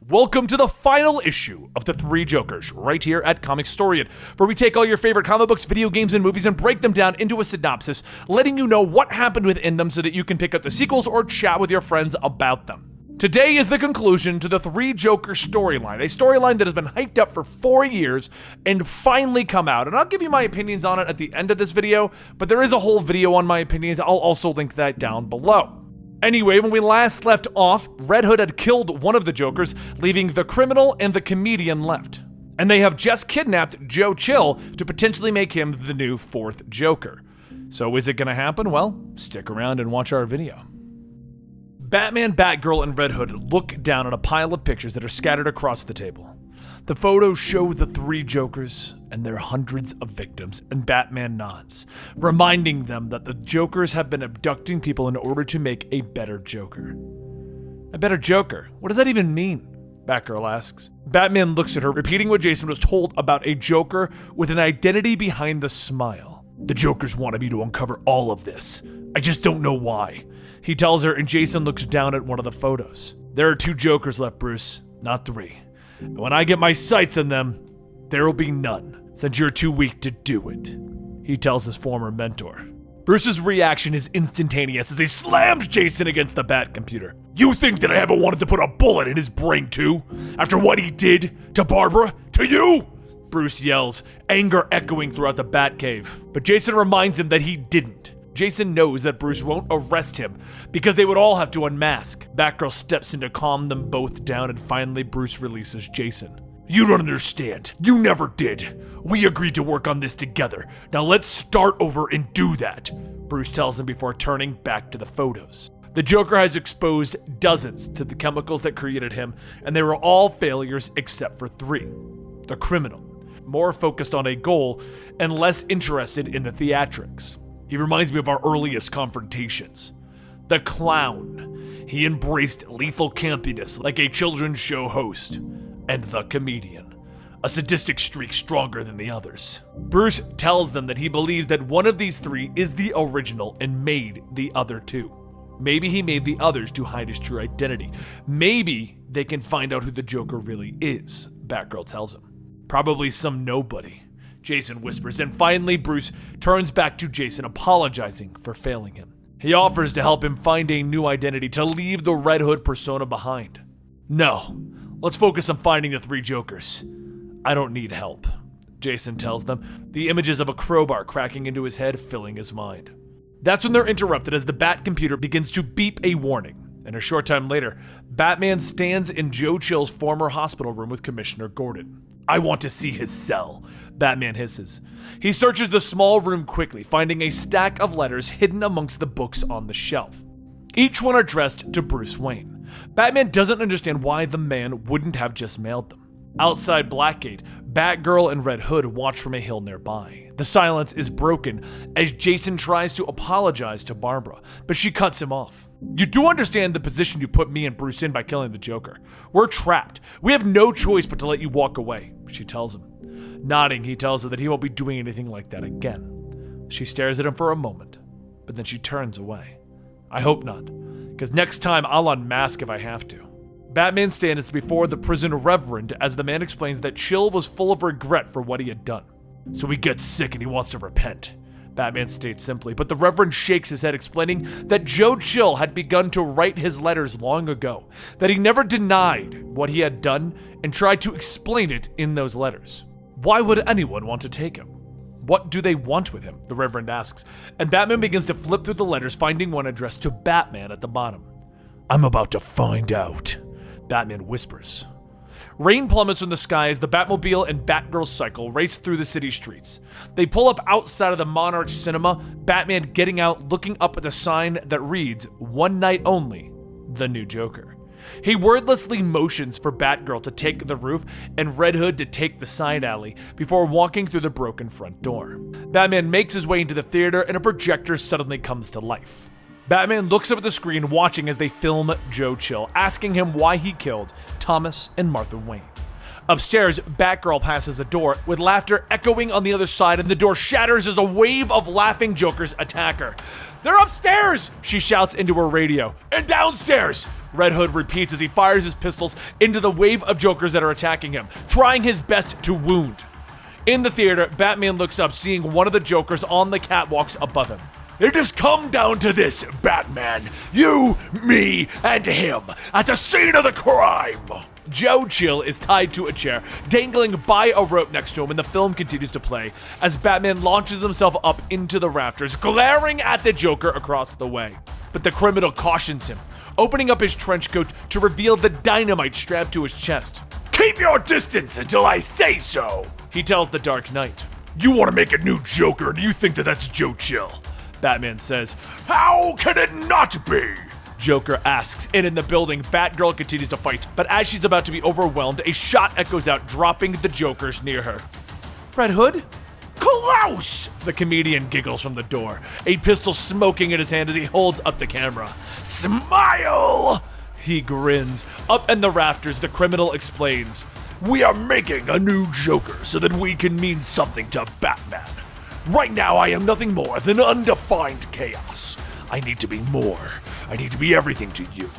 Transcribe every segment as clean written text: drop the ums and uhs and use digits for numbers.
Welcome to the final issue of The Three Jokers, right here at Comicstorian, where we take all your favorite comic books, video games, and movies and break them down into a synopsis, letting you know what happened within them so that you can pick up the sequels or chat with your friends about them. Today is the conclusion to the Three Jokers storyline, a storyline that has been hyped up for 4 years and finally come out. And I'll give you my opinions on it at the end of this video, but there is a whole video on my opinions. I'll also link that down below. Anyway, when we last left off, Red Hood had killed one of the Jokers, leaving the criminal and the comedian left. And they have just kidnapped Joe Chill to potentially make him the new 4th Joker. So is it gonna happen? Well, stick around and watch our video. Batman, Batgirl, and Red Hood look down at a pile of pictures that are scattered across the table. The photos show the 3 Jokers and their hundreds of victims, and Batman nods, reminding them that the Jokers have been abducting people in order to make a better Joker. A better Joker? What does that even mean? Batgirl asks. Batman looks at her, repeating what Jason was told about a Joker with an identity behind the smile. The Jokers wanted me to uncover all of this. I just don't know why. He tells her, and Jason looks down at one of the photos. There are 2 Jokers left, Bruce, not 3. And when I get my sights on them, there will be none, since you're too weak to do it, he tells his former mentor. Bruce's reaction is instantaneous as he slams Jason against the Bat computer. You think that I haven't wanted to put a bullet in his brain too? After what he did to Barbara? To you? Bruce yells, anger echoing throughout the Batcave. But Jason reminds him that he didn't. Jason knows that Bruce won't arrest him because they would all have to unmask. Batgirl steps in to calm them both down, and finally Bruce releases Jason. You don't understand. You never did. We agreed to work on this together. Now let's start over and do that, Bruce tells him before turning back to the photos. The Joker has exposed dozens to the chemicals that created him, and they were all failures except for 3. The criminal, more focused on a goal and less interested in the theatrics. He reminds me of our earliest confrontations. The clown. He embraced lethal campiness like a children's show host. And the comedian. A sadistic streak stronger than the others. Bruce tells them that he believes that one of these 3 is the original and made the other 2. Maybe he made the others to hide his true identity. Maybe they can find out who the Joker really is, Batgirl tells him. Probably some nobody, Jason whispers, and finally Bruce turns back to Jason, apologizing for failing him. He offers to help him find a new identity, to leave the Red Hood persona behind. No, let's focus on finding the 3 Jokers. I don't need help, Jason tells them, the images of a crowbar cracking into his head filling his mind. That's when they're interrupted as the Bat computer begins to beep a warning. And a short time later, Batman stands in Joe Chill's former hospital room with Commissioner Gordon. I want to see his cell, Batman hisses. He searches the small room quickly, finding a stack of letters hidden amongst the books on the shelf. Each one addressed to Bruce Wayne. Batman doesn't understand why the man wouldn't have just mailed them. Outside Blackgate, Batgirl and Red Hood watch from a hill nearby. The silence is broken as Jason tries to apologize to Barbara, but she cuts him off. You do understand the position you put me and Bruce in by killing the Joker. We're trapped. We have no choice but to let you walk away, she tells him. Nodding, he tells her that he won't be doing anything like that again. She stares at him for a moment, but then she turns away. I hope not, because next time I'll unmask if I have to. Batman stands before the prison reverend as the man explains that Chill was full of regret for what he had done. So he gets sick and he wants to repent, Batman states simply, but the reverend shakes his head, explaining that Joe Chill had begun to write his letters long ago, that he never denied what he had done and tried to explain it in those letters. Why would anyone want to take him? What do they want with him? The Reverend asks, and Batman begins to flip through the letters, finding one addressed to Batman at the bottom. I'm about to find out, Batman whispers. Rain plummets from the sky as the Batmobile and Batgirl cycle race through the city streets. They pull up outside of the Monarch Cinema, Batman getting out, looking up at the sign that reads, "One night only, the new Joker." He wordlessly motions for Batgirl to take the roof and Red Hood to take the side alley before walking through the broken front door. Batman makes his way into the theater and a projector suddenly comes to life. Batman looks up at the screen watching as they film Joe Chill, asking him why he killed Thomas and Martha Wayne. Upstairs, Batgirl passes a door, with laughter echoing on the other side, and the door shatters as a wave of laughing Jokers attack her. "They're upstairs!" she shouts into her radio. "And downstairs!" Red Hood repeats as he fires his pistols into the wave of Jokers that are attacking him, trying his best to wound. In the theater, Batman looks up, seeing one of the Jokers on the catwalks above him. "It has come down to this, Batman. You, me, and him at the scene of the crime." Joe Chill is tied to a chair, dangling by a rope next to him, and the film continues to play as Batman launches himself up into the rafters, glaring at the Joker across the way. But the criminal cautions him, opening up his trench coat to reveal the dynamite strapped to his chest. "Keep your distance until I say so," he tells the Dark Knight. "You want to make a new Joker, and you think that that's Joe Chill," Batman says. "How can it not be?" Joker asks, and in the building, Batgirl continues to fight, but as she's about to be overwhelmed, a shot echoes out, dropping the Jokers near her. "Red Hood?" "Klaus!" The comedian giggles from the door, a pistol smoking in his hand as he holds up the camera. "Smile!" He grins. Up in the rafters, the criminal explains, "We are making a new Joker so that we can mean something to Batman. Right now, I am nothing more than undefined chaos. I need to be more. I need to be everything to you.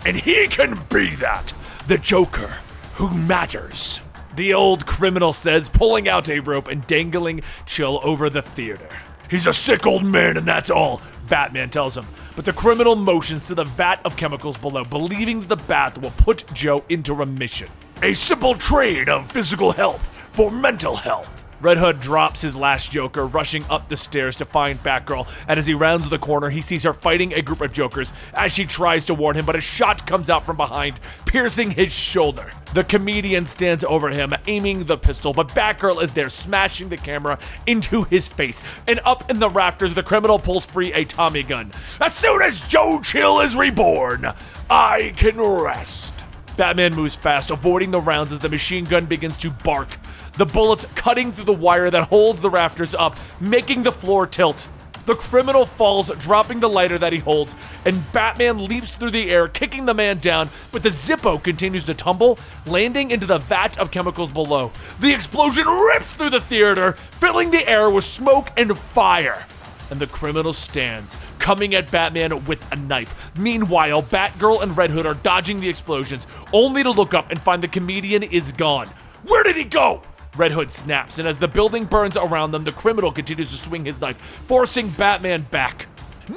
And he can be that. The Joker who matters." The old criminal says, pulling out a rope and dangling Chill over the theater. "He's a sick old man, and that's all," Batman tells him. But the criminal motions to the vat of chemicals below, believing that the bath will put Joe into remission. "A simple trade of physical health for mental health." Red Hood drops his last Joker, rushing up the stairs to find Batgirl, and as he rounds the corner, he sees her fighting a group of Jokers as she tries to warn him, but a shot comes out from behind, piercing his shoulder. The comedian stands over him, aiming the pistol, but Batgirl is there, smashing the camera into his face, and up in the rafters, the criminal pulls free a Tommy gun. "As soon as Joe Chill is reborn, I can rest." Batman moves fast, avoiding the rounds as the machine gun begins to bark, the bullets cutting through the wire that holds the rafters up, making the floor tilt. The criminal falls, dropping the lighter that he holds, and Batman leaps through the air, kicking the man down, but the Zippo continues to tumble, landing into the vat of chemicals below. The explosion rips through the theater, filling the air with smoke and fire. And the criminal stands, coming at Batman with a knife. Meanwhile, Batgirl and Red Hood are dodging the explosions, only to look up and find the comedian is gone. "Where did he go?" Red Hood snaps, and as the building burns around them, the criminal continues to swing his knife, forcing Batman back.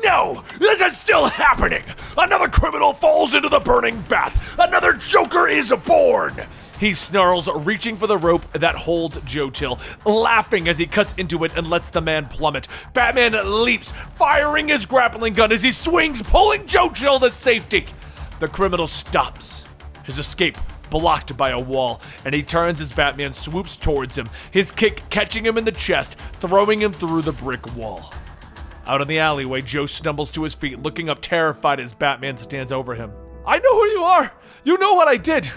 "No! This is still happening! Another criminal falls into the burning bath! Another Joker is born!" He snarls, reaching for the rope that holds Joe Chill, laughing as he cuts into it and lets the man plummet. Batman leaps, firing his grappling gun as he swings, pulling Joe Chill to safety. The criminal stops, his escape blocked by a wall, and he turns as Batman swoops towards him, his kick catching him in the chest, throwing him through the brick wall. Out in the alleyway, Joe stumbles to his feet, looking up terrified as Batman stands over him. "I know who you are! You know what I did!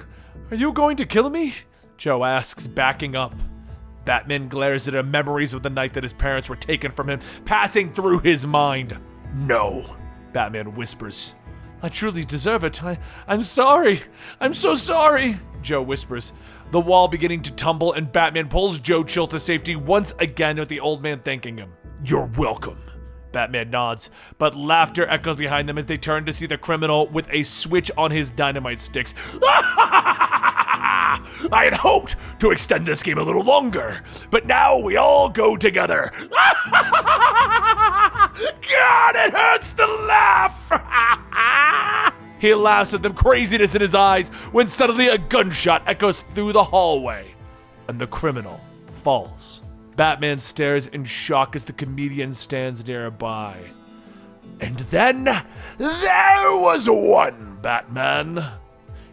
Are you going to kill me?" Joe asks, backing up. Batman glares at him, memories of the night that his parents were taken from him, passing through his mind. "No," Batman whispers. "I truly deserve it. I'm sorry. I'm so sorry," Joe whispers. The wall beginning to tumble, and Batman pulls Joe Chill to safety once again, with the old man thanking him. "You're welcome." Batman nods, but laughter echoes behind them as they turn to see the criminal with a switch on his dynamite sticks. "I had hoped to extend this game a little longer, but now we all go together." God, it hurts to laugh! He laughs at them, craziness in his eyes, when suddenly a gunshot echoes through the hallway, and the criminal falls. Batman stares in shock as the comedian stands nearby. "And then there was one, Batman."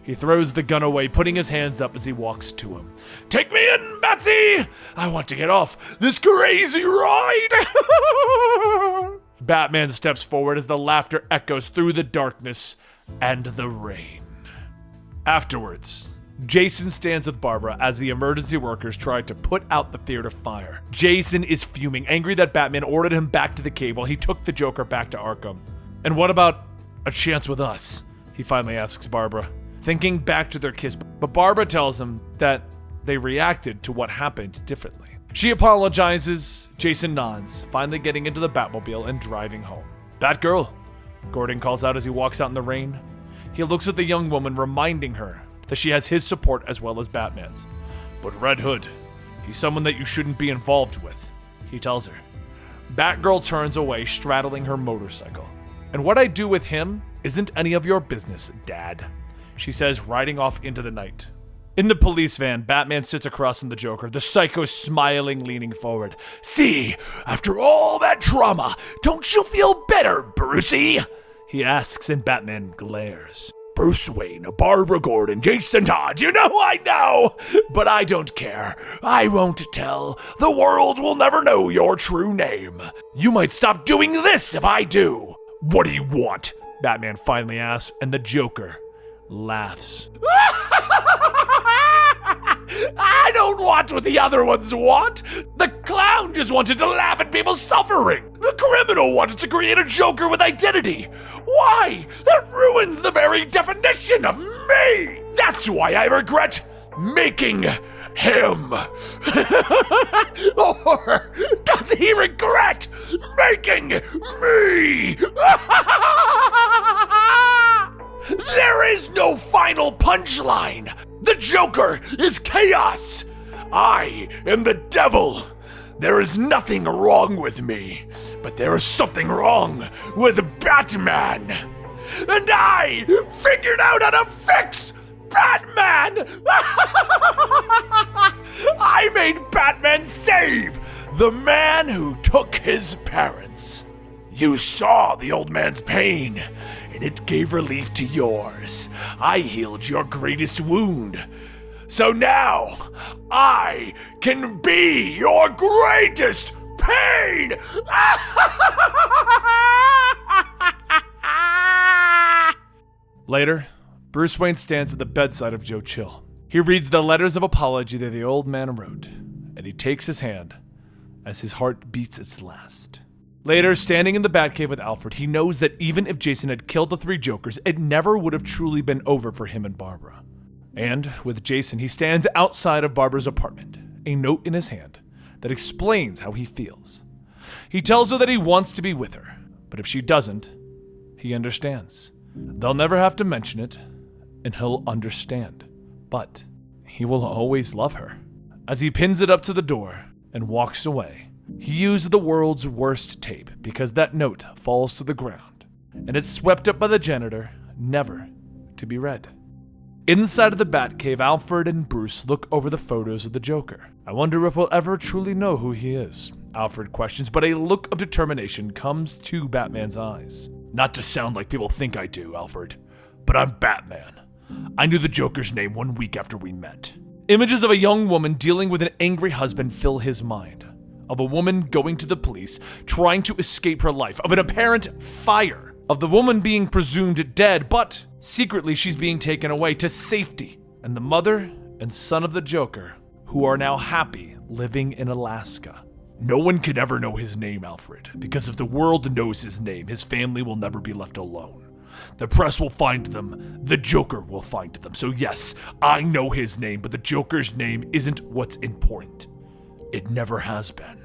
He throws the gun away, putting his hands up as he walks to him. "Take me in, Batsy! I want to get off this crazy ride!" Batman steps forward as the laughter echoes through the darkness and the rain. Afterwards, Jason stands with Barbara as the emergency workers try to put out the theater fire. Jason is fuming, angry that Batman ordered him back to the cave while he took the Joker back to Arkham. "And what about a chance with us?" he finally asks Barbara, thinking back to their kiss, but Barbara tells him that they reacted to what happened differently. She apologizes, Jason nods, finally getting into the Batmobile and driving home. "Batgirl," Gordon calls out as he walks out in the rain. He looks at the young woman, reminding her that she has his support as well as Batman's. "But Red Hood, he's someone that you shouldn't be involved with," he tells her. Batgirl turns away, straddling her motorcycle. "And what I do with him isn't any of your business, Dad," she says, riding off into the night. In the police van, Batman sits across from the Joker, the Psycho smiling, leaning forward. "See, after all that trauma, don't you feel better, Brucey?" he asks, and Batman glares. "Bruce Wayne, Barbara Gordon, Jason Todd, you know I know! But I don't care. I won't tell. The world will never know your true name. You might stop doing this if I do." "What do you want?" Batman finally asks, and the Joker laughs. "I don't want what the other ones want. The clown just wanted to laugh at people's suffering. The criminal wanted to create a Joker with identity. Why? That ruins the very definition of me. That's why I regret making him." Or does he regret making me? There is no final punchline. The Joker is chaos. I am the devil. There is nothing wrong with me, but there is something wrong with Batman. And I figured out how to fix Batman. I made Batman save the man who took his parents. You saw the old man's pain, and it gave relief to yours. I healed your greatest wound. So now, I can be your greatest pain! Later, Bruce Wayne stands at the bedside of Joe Chill. He reads the letters of apology that the old man wrote, and he takes his hand as his heart beats its last. Later, standing in the Batcave with Alfred, he knows that even if Jason had killed the three Jokers, it never would have truly been over for him and Barbara. And with Jason, he stands outside of Barbara's apartment, a note in his hand that explains how he feels. He tells her that he wants to be with her, but if she doesn't, he understands. They'll never have to mention it, and he'll understand. But he will always love her. As he pins it up to the door and walks away, he used the world's worst tape because that note falls to the ground, and it's swept up by the janitor, never to be read. Inside of the Batcave, Alfred and Bruce look over the photos of the Joker. "I wonder if we'll ever truly know who he is," Alfred questions, but a look of determination comes to Batman's eyes. "Not to sound like people think I do, Alfred, but I'm Batman. I knew the Joker's name 1 week after we met." Images of a young woman dealing with an angry husband fill his mind. Of a woman going to the police, trying to escape her life. Of an apparent fire. Of the woman being presumed dead, but secretly she's being taken away to safety. And the mother and son of the Joker, who are now happy living in Alaska. No one can ever know his name, Alfred, because if the world knows his name, his family will never be left alone. The press will find them, the Joker will find them. So yes, I know his name, but the Joker's name isn't what's important. It never has been.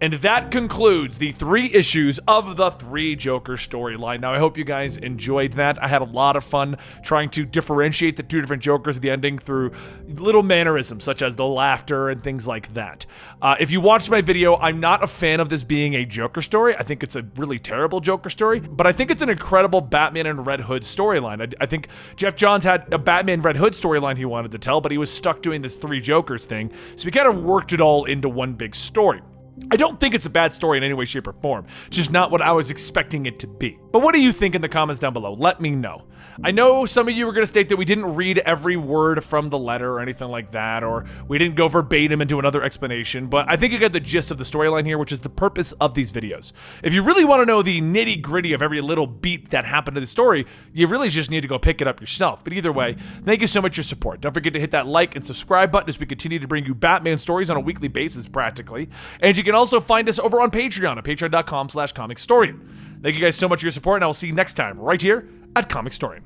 And that concludes the 3 issues of the 3 Joker storyline. Now, I hope you guys enjoyed that. I had a lot of fun trying to differentiate the 2 different Jokers at the ending through little mannerisms, such as the laughter and things like that. If you watched my video, I'm not a fan of this being a Joker story. I think it's a really terrible Joker story, but I think it's an incredible Batman and Red Hood storyline. I think Jeff Johns had a Batman Red Hood storyline he wanted to tell, but he was stuck doing this 3 Jokers thing, so he kind of worked it all into one big story. I don't think it's a bad story in any way, shape, or form. Just not what I was expecting it to be. But what do you think in the comments down below? Let me know. I know some of you were going to state that we didn't read every word from the letter or anything like that, or we didn't go verbatim into another explanation, but I think you got the gist of the storyline here, which is the purpose of these videos. If you really want to know the nitty-gritty of every little beat that happened to the story, you really just need to go pick it up yourself. But either way, thank you so much for your support. Don't forget to hit that like and subscribe button as we continue to bring you Batman stories on a weekly basis, practically. And you can also find us over on Patreon at patreon.com/Comicstorian. Thank you guys so much for your support, and I will see you next time right here at Comicstorian.